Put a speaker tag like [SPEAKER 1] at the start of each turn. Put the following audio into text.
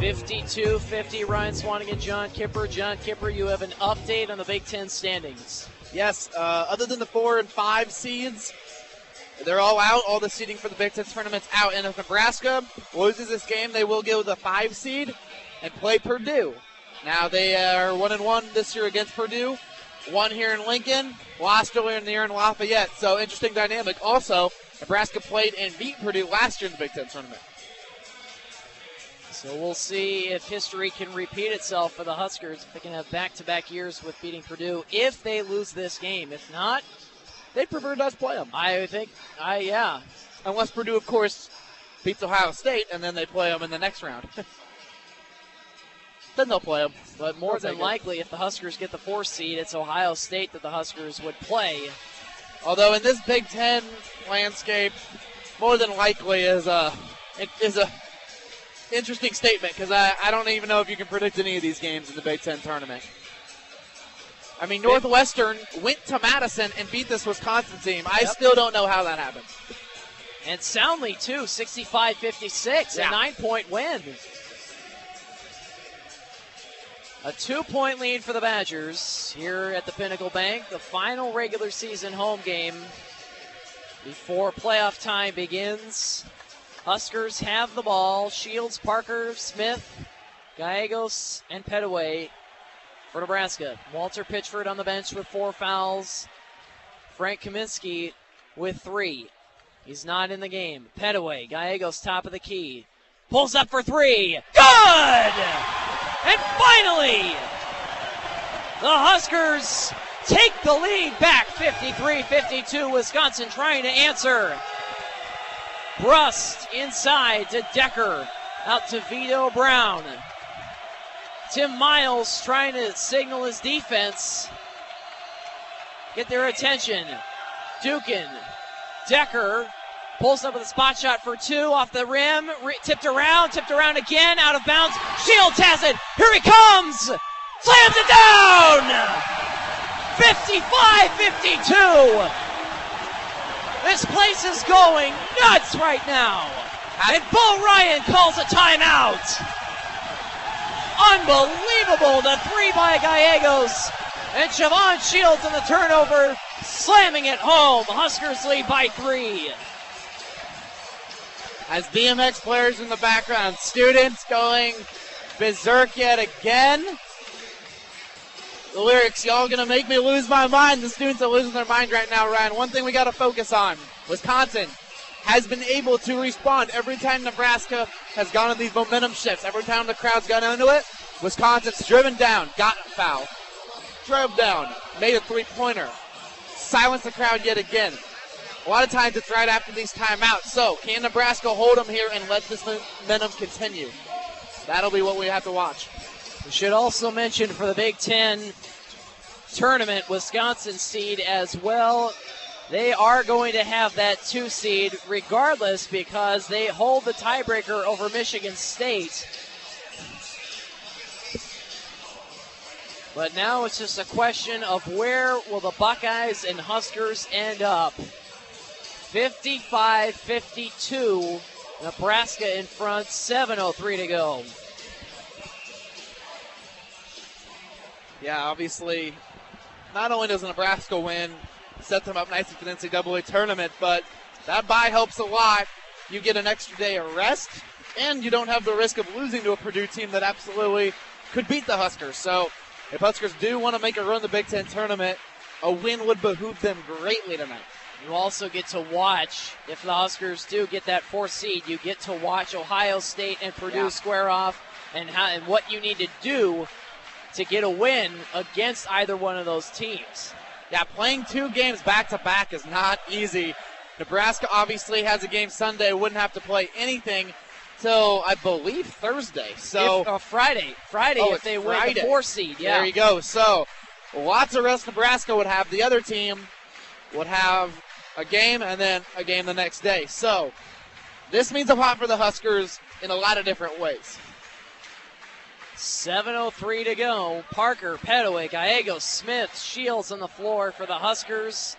[SPEAKER 1] 52-50, Ryan Swanigan, John Kipper. John Kipper, you have an update on the Big Ten standings.
[SPEAKER 2] Yes, other than the 4 and 5 seeds, they're all out. All the seeding for the Big Ten tournament's out. And if Nebraska loses this game, they will go the 5 seed and play Purdue. Now, they are 1-1 this year against Purdue. One here in Lincoln, lost earlier in the year in Lafayette. So, interesting dynamic. Also, Nebraska played and beat Purdue last year in the Big Ten tournament.
[SPEAKER 1] So we'll see if history can repeat itself for the Huskers. If they can have back-to-back years with beating Purdue if they lose this game. If not,
[SPEAKER 2] they prefer to not play them.
[SPEAKER 1] I think, yeah.
[SPEAKER 2] Unless Purdue, of course, beats Ohio State, and then they play them in the next round. Then they'll play them.
[SPEAKER 1] But more than likely, if the Huskers get the 4th seed, it's Ohio State that the Huskers would play.
[SPEAKER 2] Although in this Big Ten landscape, more than likely is a interesting statement, because I don't even know if you can predict any of these games in the Big Ten tournament. I mean, Northwestern went to Madison and beat this Wisconsin team. I still don't know how that happened.
[SPEAKER 1] And soundly, too, 65-56, a 9-point win. A 2-point lead for the Badgers here at the Pinnacle Bank. The final regular season home game before playoff time begins. Huskers have the ball. Shields, Parker, Smith, Gallegos, and Petaway for Nebraska. Walter Pitchford on the bench with 4 fouls. Frank Kaminsky with 3. He's not in the game. Petaway, Gallegos top of the key. Pulls up for 3. Good! And finally, the Huskers take the lead back. 53-52, Wisconsin trying to answer. Brust inside to Decker. Out to Vito Brown. Tim Miles trying to signal his defense. Get their attention. Dukin. Decker pulls up with a spot shot for 2 off the rim. Tipped around again, out of bounds. Shields has it. Here he comes. Slams it down. 55-52. This place is going nuts right now. And Bo Ryan calls a timeout. Unbelievable. The 3 by Gallegos. And Siobhan Shields on the turnover, slamming it home. Huskers lead by 3.
[SPEAKER 2] As BMX players in the background, students going berserk yet again. The lyrics, y'all gonna make me lose my mind. The students are losing their mind right now, Ryan. One thing we gotta focus on, Wisconsin has been able to respond every time Nebraska has gone on these momentum shifts. Every time the crowd's gone into it, Wisconsin's driven down, got a foul, drove down, made a 3-pointer, silenced the crowd yet again. A lot of times it's right after these timeouts. So can Nebraska hold them here and let this momentum continue? That'll be what we have to watch.
[SPEAKER 1] We should also mention for the Big Ten tournament, Wisconsin seed as well. They are going to have that 2 seed regardless because they hold the tiebreaker over Michigan State. But now it's just a question of where will the Buckeyes and Huskers end up. 55-52, Nebraska in front, 7:03 to go.
[SPEAKER 2] Yeah, obviously, not only does Nebraska win, set them up nicely for the NCAA tournament, but that bye helps a lot. You get an extra day of rest, and you don't have the risk of losing to a Purdue team that absolutely could beat the Huskers. So if Huskers do want to make a run in the Big Ten tournament, a win would behoove them greatly tonight.
[SPEAKER 1] You also get to watch, if the Huskers do get that 4th seed, you get to watch Ohio State and Purdue square off and what you need to do to get a win against either one of those teams.
[SPEAKER 2] Yeah, playing 2 games back-to-back is not easy. Nebraska obviously has a game Sunday, wouldn't have to play anything till, I believe, Thursday. So
[SPEAKER 1] Friday if they win the 4 seed. Yeah.
[SPEAKER 2] There you go. So lots of rest Nebraska would have. The other team would have a game and then a game the next day. So this means a lot for the Huskers in a lot of different ways.
[SPEAKER 1] 7:03 to go. Parker, Petaway, Gallegos, Smith, Shields on the floor for the Huskers.